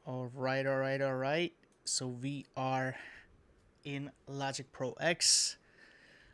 All right. So we are in Logic Pro X.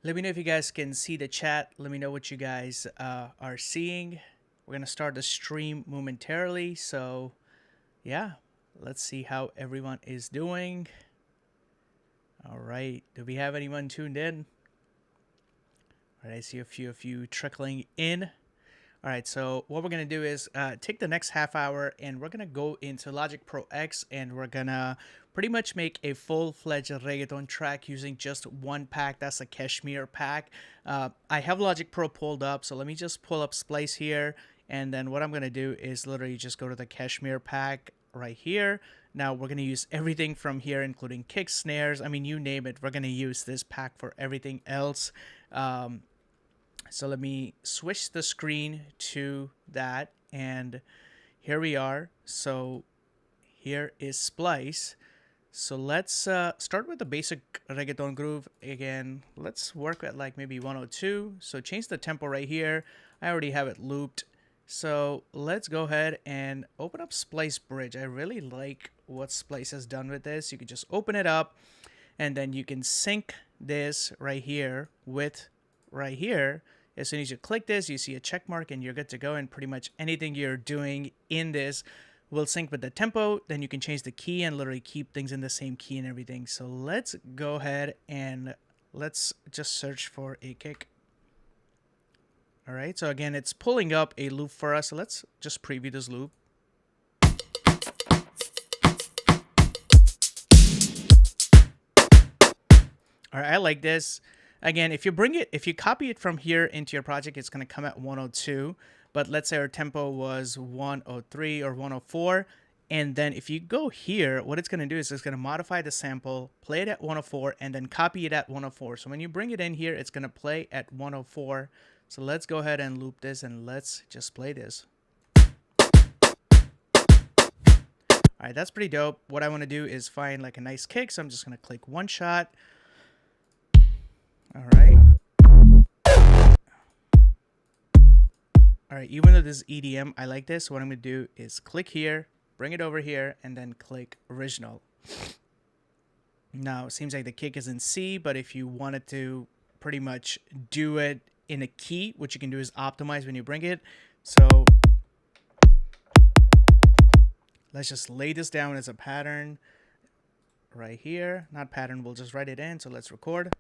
Let me know if you guys can see the chat. Let me know what you guys are seeing. We're going to start the stream momentarily. So, yeah, let's see how everyone is doing. All right. Do we have anyone tuned in? All right, I see a few of you trickling in. All right, so what we're going to do is take the next half hour and we're going to go into Logic Pro X and we're going to pretty much make a full-fledged reggaeton track using just one pack. That's a Kashmir pack. I have Logic Pro pulled up, so let me just pull up Splice here. And then what I'm going to do is literally just go to the Kashmir pack right here. Now we're going to use everything from here, including kicks, snares. I mean, you name it. We're going to use this pack for everything else. So let me switch the screen to that, and here we are. So here is Splice. So let's start with the basic reggaeton groove. Again, let's work at like maybe 102. So change the tempo right here. I already have it looped. So let's go ahead and open up Splice Bridge. I really like what Splice has done with this. You can just open it up, and then you can sync this right here with right here. As soon as you click this, you see a check mark and you're good to go. And pretty much anything you're doing in this will sync with the tempo. Then you can change the key and literally keep things in the same key and everything. So let's go ahead and let's just search for a kick. All right. So again, it's pulling up a loop for us. So let's just preview this loop. All right. I like this. Again, if you copy it from here into your project, it's going to come at 102. But let's say our tempo was 103 or 104. And then if you go here, what it's going to do is it's going to modify the sample, play it at 104, and then copy it at 104. So when you bring it in here, it's going to play at 104. So let's go ahead and loop this, and let's just play this. All right, that's pretty dope. What I want to do is find like a nice kick. So I'm just going to click one shot. All right. All right, even though this is EDM, I like this. So what I'm going to do is click here, bring it over here, and then click original. Now, it seems like the kick is in C, but if you wanted to pretty much do it in a key, what you can do is optimize when you bring it. So let's just lay this down as a pattern right here. Not pattern, we'll just write it in. So let's record.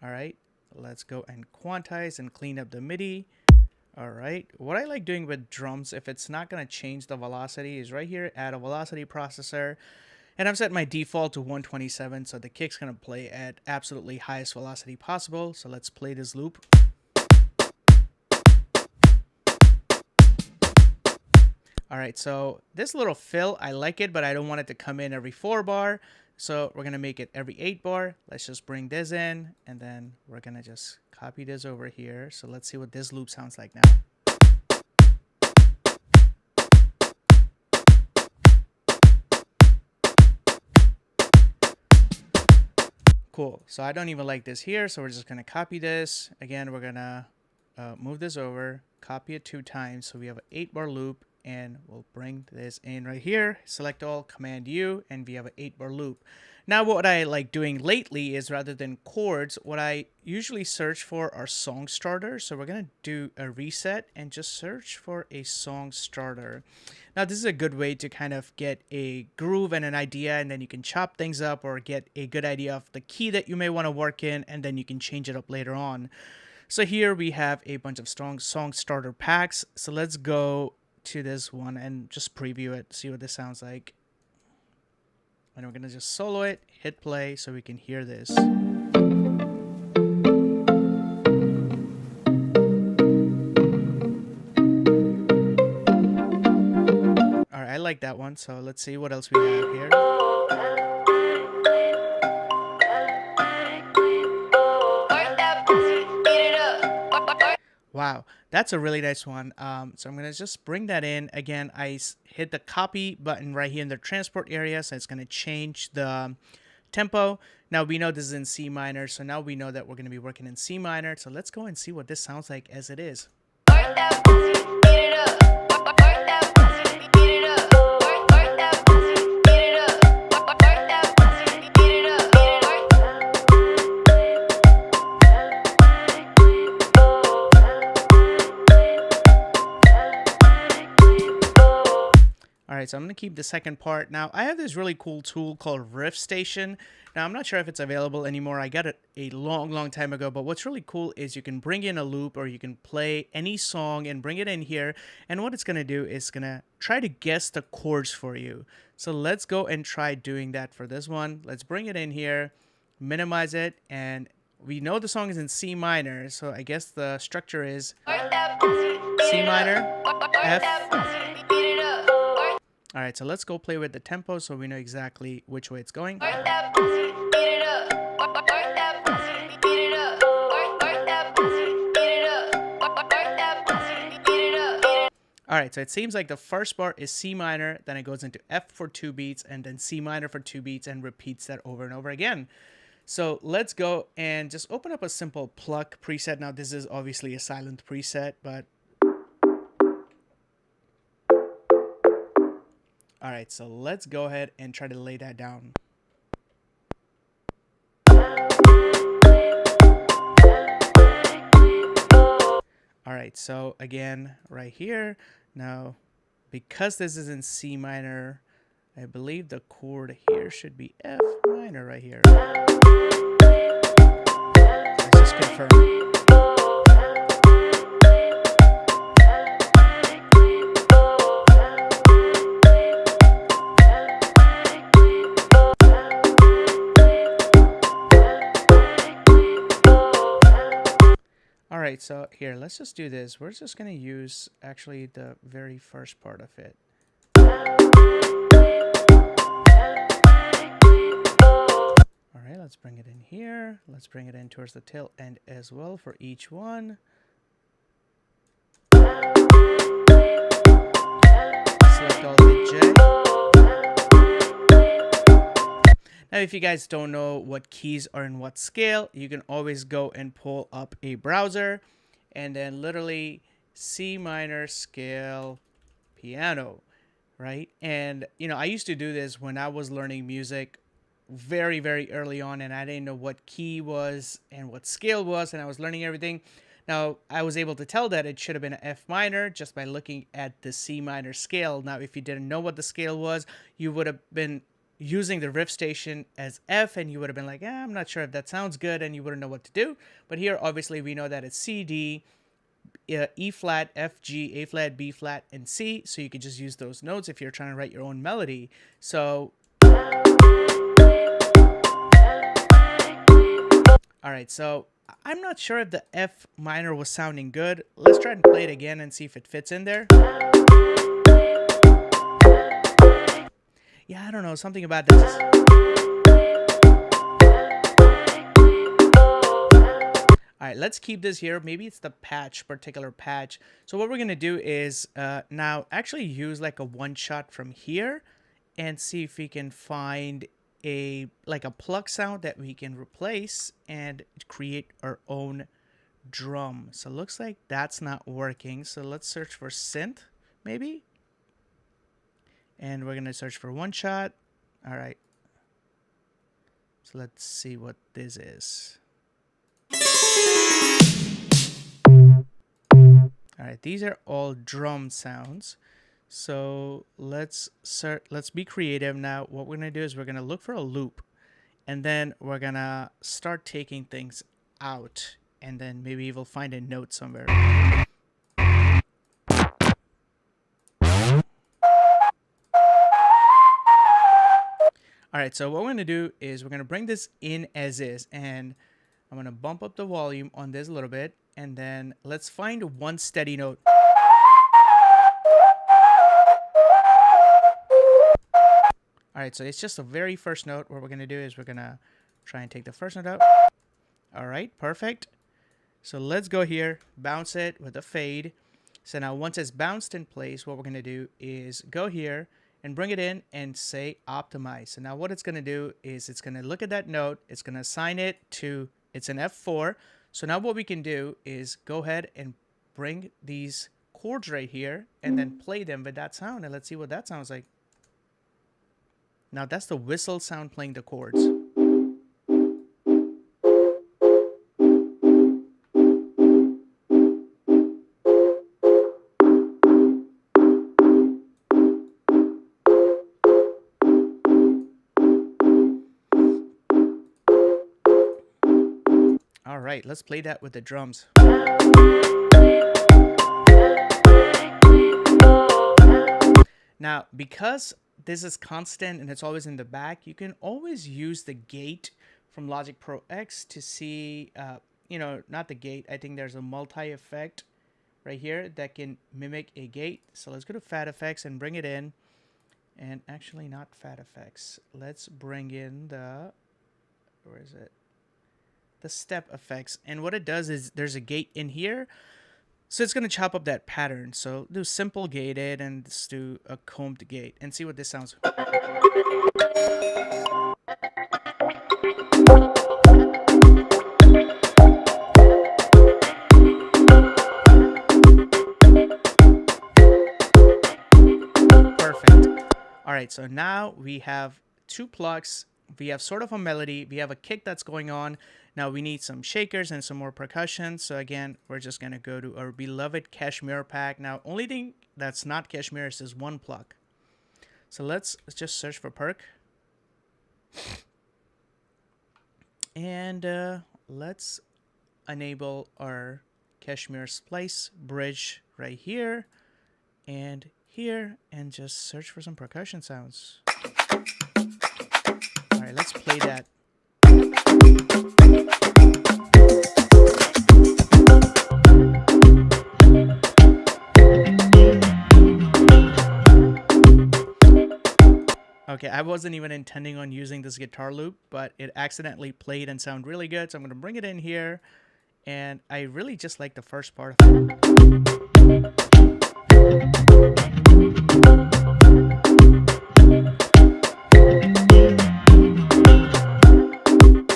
All right, let's go and quantize and clean up the MIDI. All right, what I like doing with drums, if it's not going to change the velocity, is right here, add a velocity processor. And I've set my default to 127, so the kick's going to play at absolutely highest velocity possible. So let's play this loop. All right, so this little fill, I like it, but I don't want it to come in every 4 bar. So we're going to make it every 8 bar. Let's just bring this in, and then we're going to just copy this over here. So let's see what this loop sounds like now. Cool. So I don't even like this here. So we're just going to copy this. Again, we're going to move this over, copy it 2 times. So we have an 8 bar loop. And we'll bring this in right here, select all, Command U, and we have an 8 bar loop. Now what I like doing lately is, rather than chords, what I usually search for are song starters. So we're going to do a reset and just search for a song starter. Now this is a good way to kind of get a groove and an idea, and then you can chop things up or get a good idea of the key that you may want to work in, and then you can change it up later on. So here we have a bunch of strong song starter packs. So let's go to this one and just preview it, see what this sounds like. And we're gonna just solo it, hit play so we can hear this. All right, I like that one. So let's see what else we have here. Wow, that's a really nice one. So I'm going to just bring that in. Again, I hit the copy button right here in the transport area, so it's going to change the tempo. Now we know this is in C minor, so now we know that we're going to be working in C minor. So let's go and see what this sounds like as it is. Work that pussy, eat it up. Alright, so I'm going to keep the second part. Now, I have this really cool tool called Riff Station. Now, I'm not sure if it's available anymore. I got it a long time ago. But what's really cool is you can bring in a loop or you can play any song and bring it in here. And what it's going to do is going to try to guess the chords for you. So let's go and try doing that for this one. Let's bring it in here, minimize it, and we know the song is in C minor. So I guess the structure is C minor, F. Alright, so let's go play with the tempo so we know exactly which way it's going. Alright, so it seems like the first bar is C minor, then it goes into F for 2 beats, and then C minor for 2 beats, and repeats that over and over again. So let's go and just open up a simple pluck preset. Now, this is obviously a silent preset, but all right, so let's go ahead and try to lay that down. All right, so again, right here, now, because this is in C minor, I believe the chord here should be F minor right here. Let's just confirm. Alright, so here, let's just do this. We're just going to use actually the very first part of it. Alright, let's bring it in here. Let's bring it in towards the tail end as well for each one. Select all, hit J. Now, if you guys don't know what keys are in what scale, you can always go and pull up a browser and then literally C minor scale piano, right? And, you know, I used to do this when I was learning music very early on, and I didn't know what key was and what scale was, and I was learning everything. Now, I was able to tell that it should have been an F minor just by looking at the C minor scale. Now, if you didn't know what the scale was, you would have been using the Riff Station as F, and you would have been like, I'm not sure if that sounds good, and you wouldn't know what to do. But here, obviously, we know that it's C, D, E flat, F, G, A flat, B flat, and C. So you could just use those notes if you're trying to write your own melody. So, all right, so I'm not sure if the F minor was sounding good. Let's try and play it again and see if it fits in there. Yeah, I don't know, something about this. All right, let's keep this here. Maybe it's the particular patch. So what we're going to do is now actually use like a one shot from here and see if we can find a pluck sound that we can replace and create our own drum. So it looks like that's not working. So let's search for synth, maybe. And we're going to search for one shot. All right. So let's see what this is. All right, these are all drum sounds. So let's be creative now. What we're going to do is we're going to look for a loop, and then we're going to start taking things out, and then maybe we'll find a note somewhere. All right, so what we're going to do is we're going to bring this in as is, and I'm going to bump up the volume on this a little bit, and then let's find one steady note. All right, so it's just the very first note. What we're going to do is we're going to try and take the first note out. All right, perfect. So let's go here, bounce it with a fade. So now once it's bounced in place, what we're going to do is go here and bring it in and say optimize. So now what it's going to do is it's going to look at that note. It's going to assign it to, it's an F4. So now what we can do is go ahead and bring these chords right here and then play them with that sound. And let's see what that sounds like. Now that's the whistle sound playing the chords. All right, let's play that with the drums. Now, because this is constant and it's always in the back, you can always use the gate from Logic Pro X to see, you know, not the gate. I think there's a multi-effect right here that can mimic a gate. So let's go to Fat Effects and bring it in. And actually not Fat Effects. Let's bring in the, where is it? The step effects. And what it does is there's a gate in here. So it's going to chop up that pattern. So do simple gated and let's do a combed gate and see what this sounds. Perfect. All right, so now we have two plucks. We have sort of a melody. We have a kick that's going on. Now we need some shakers and some more percussion. So again, we're just going to go to our beloved Cashmere pack. Now, only thing that's not Cashmere is this one pluck. So let's just search for perk. And let's enable our Cashmere Splice Bridge right here and here and just search for some percussion sounds. All right, let's play that. Okay, I wasn't even intending on using this guitar loop, but it accidentally played and sounded really good. So I'm going to bring it in here. And I really just like the first part of it.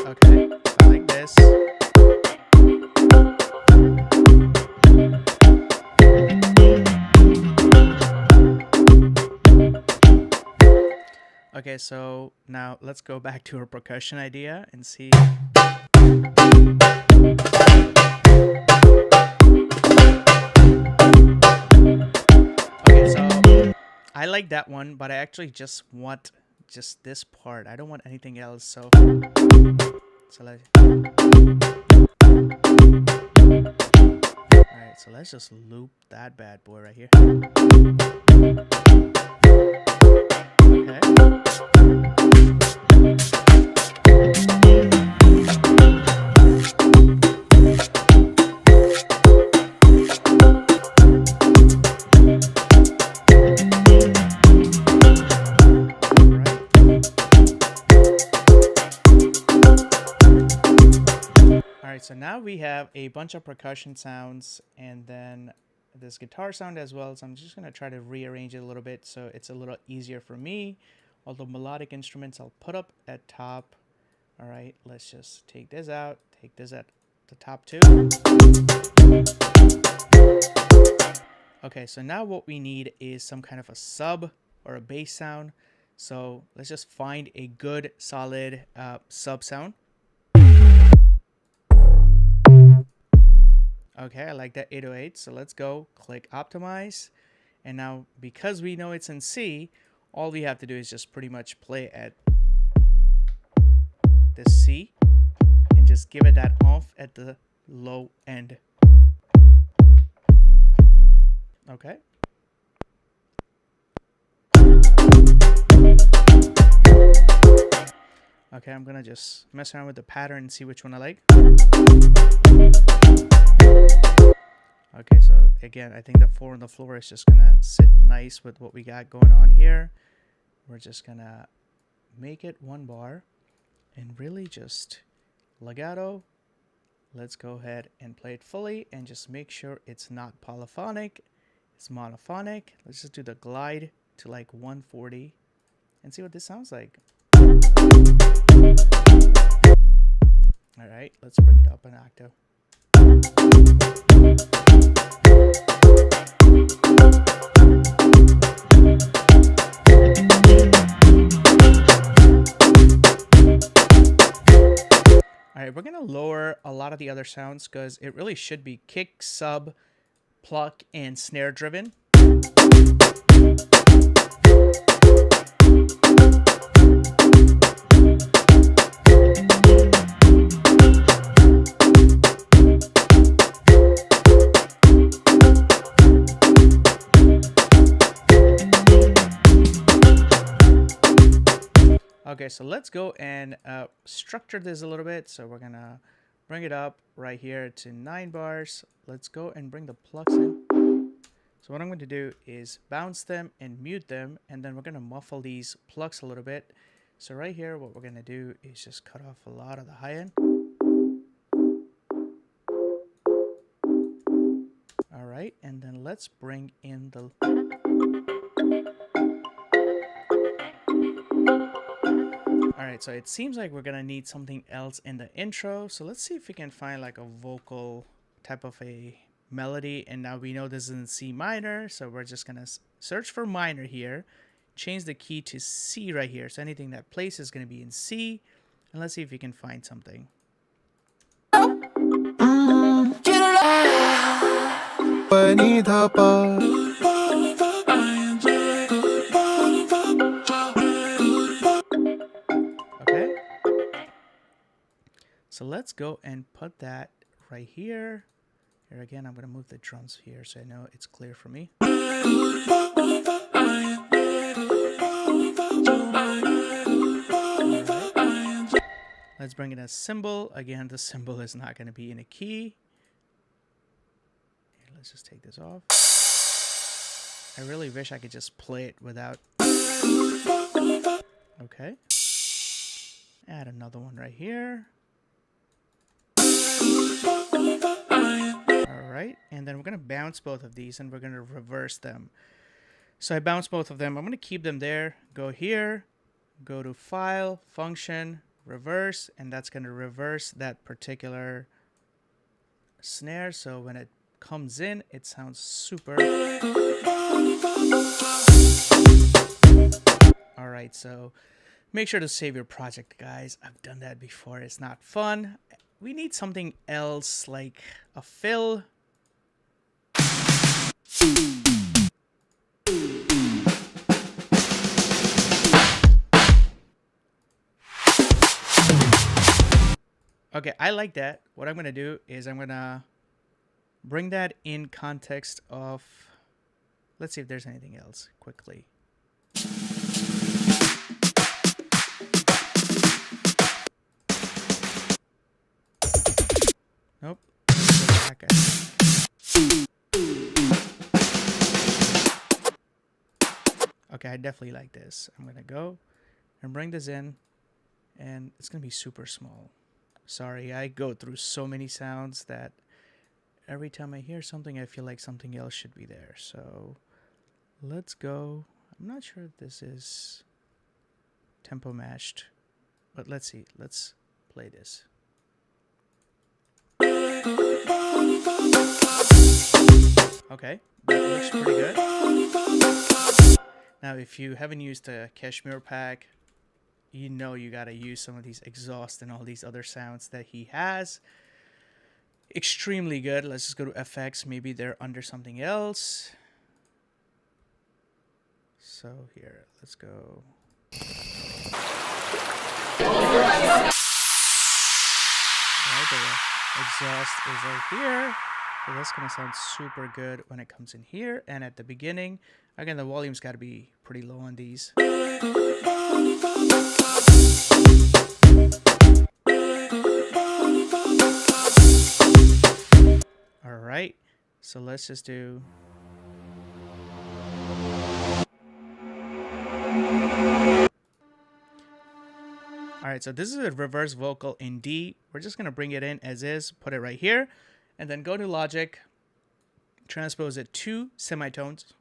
Okay, I like this. Okay, so now let's go back to our percussion idea and see. Okay, so I like that one, but I actually just want just this part. I don't want anything else. So let's. All right, so let's just loop that bad boy right here. Okay. Alright, so now we have a bunch of percussion sounds and then this guitar sound as well. So I'm just going to try to rearrange it a little bit so it's a little easier for me. All the melodic instruments I'll put up at top. Alright, let's just take this out, take this at the top too. Okay, so now what we need is some kind of a sub or a bass sound. So let's just find a good solid sub sound. Okay, I like that 808. So let's go click optimize. And now because we know it's in C, all we have to do is just pretty much play at the C and just give it that off at the low end. Okay. Okay, I'm gonna just mess around with the pattern and see which one I like. Okay, so again, I think the 4 on the floor is just gonna sit nice with what we got going on here. We're just gonna make it 1 bar and really just legato. Let's go ahead and play it fully and just make sure it's not polyphonic, it's monophonic. Let's just do the glide to like 140 and see what this sounds like. All right, let's bring it up an octave. Alright, we're going to lower a lot of the other sounds because it really should be kick, sub, pluck, and snare driven. so let's go and structure this a little bit. So we're gonna bring it up right here to 9 bars. Let's go and bring the plugs in. So what I'm going to do is bounce them and mute them, and then we're going to muffle these plugs a little bit. So right here, what we're going to do is just cut off a lot of the high end. All right, and then let's bring in the... All right, so it seems like we're going to need something else in the intro. So let's see if we can find like a vocal type of a melody. And now we know this is in C minor, so we're just going to search for minor here. Change the key to C right here. So anything that plays is going to be in C. And let's see if we can find something. Okay. So let's go and put that right here. Here again, I'm going to move the drums here so I know it's clear for me. Let's bring in a cymbal. Again, the cymbal is not going to be in a key. Here, let's just take this off. I really wish I could just play it without... Okay. Add another one right here. Alright, and then we're going to bounce both of these and we're going to reverse them. So I bounce both of them. I'm going to keep them there. Go here, go to File, Function, Reverse, and that's going to reverse that particular snare. So when it comes in, it sounds super. Alright, so make sure to save your project, guys. I've done that before. It's not fun. We need something else, like a fill. Okay, I like that. What I'm going to do is I'm going to bring that in context of... Let's see if there's anything else quickly. Nope. Okay, I definitely like this. I'm going to go and bring this in, and it's going to be super small. Sorry, I go through so many sounds that every time I hear something, I feel like something else should be there. So let's go. I'm not sure if this is tempo matched, but let's see. Let's play this. Okay, that looks pretty good. Now, if you haven't used the Cashmere pack, you know you gotta use some of these exhaust and all these other sounds that he has. Extremely good. Let's just go to FX. Maybe they're under something else. So here, let's go. Right, the exhaust is right here. So that's gonna sound super good when it comes in here. And at the beginning, again, the volume's gotta be pretty low on these. All right, so let's just do. All right, so this is a reverse vocal in D. We're just gonna bring it in as is, put it right here, and then go to Logic, transpose it 2 semitones.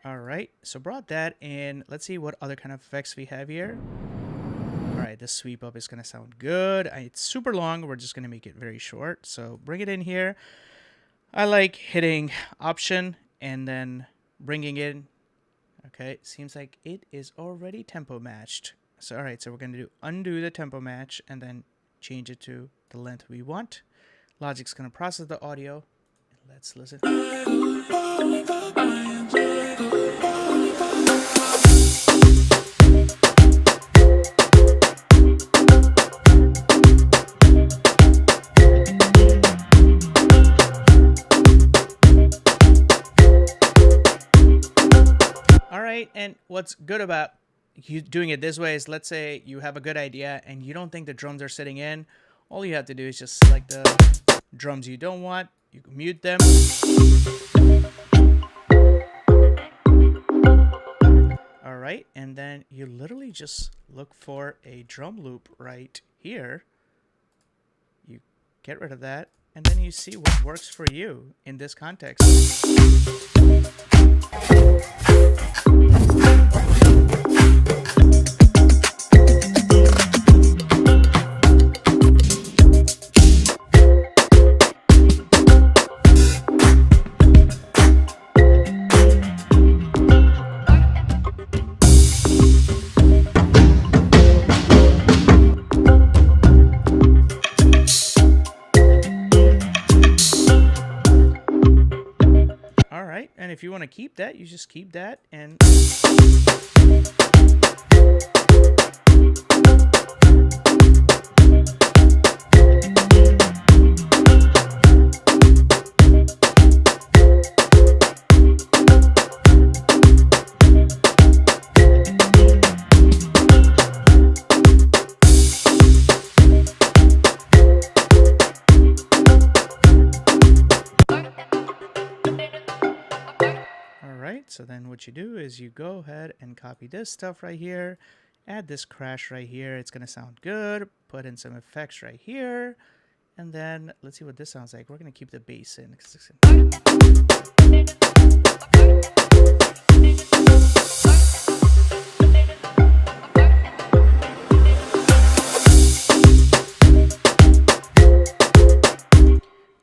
All right, so brought that in. Let's see what other kind of effects we have here. All right, the sweep up is gonna sound good. It's super long. We're just gonna make it very short. So bring it in here. I like hitting Option and then bringing in. Okay, seems like it is already tempo matched. So all right, so we're gonna undo the tempo match and then change it to the length we want. Logic's gonna process the audio. Let's listen. what's good about you doing it this way is, let's say you have a good idea and you don't think the drums are sitting in. All you have to do is just select the drums you don't want. You can mute them. All right, and then you literally just look for a drum loop right here. You get rid of that, and then you see what works for you in this context. All right, and if you want to keep that, you just keep that. And so then what you do is you go ahead and copy this stuff right here, add this crash right here. It's going to sound good. Put in some effects right here. And then let's see what this sounds like. We're going to keep the bass in.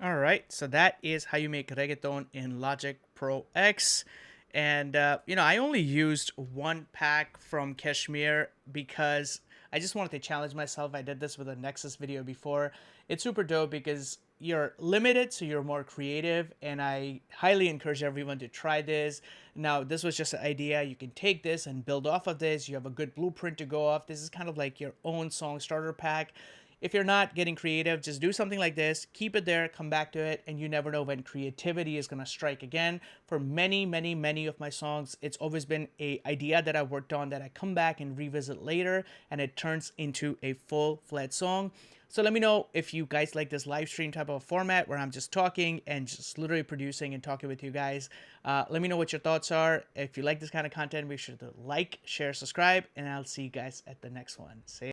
All right, so that is how you make reggaeton in Logic Pro X. And, you know, I only used one pack from Kashmir because I just wanted to challenge myself. I did this with a Nexus video before. It's super dope because you're limited, so you're more creative. And I highly encourage everyone to try this. Now, this was just an idea. You can take this and build off of this. You have a good blueprint to go off. This is kind of like your own song starter pack. If you're not getting creative, just do something like this, keep it there, come back to it, and you never know when creativity is going to strike again. For many, many, many of my songs, it's always been an idea that I worked on that I come back and revisit later, and it turns into a full-fledged song. So let me know if you guys like this live stream type of format where I'm just talking and just literally producing and talking with you guys. Let me know what your thoughts are. If you like this kind of content, make sure to like, share, subscribe, and I'll see you guys at the next one. See ya.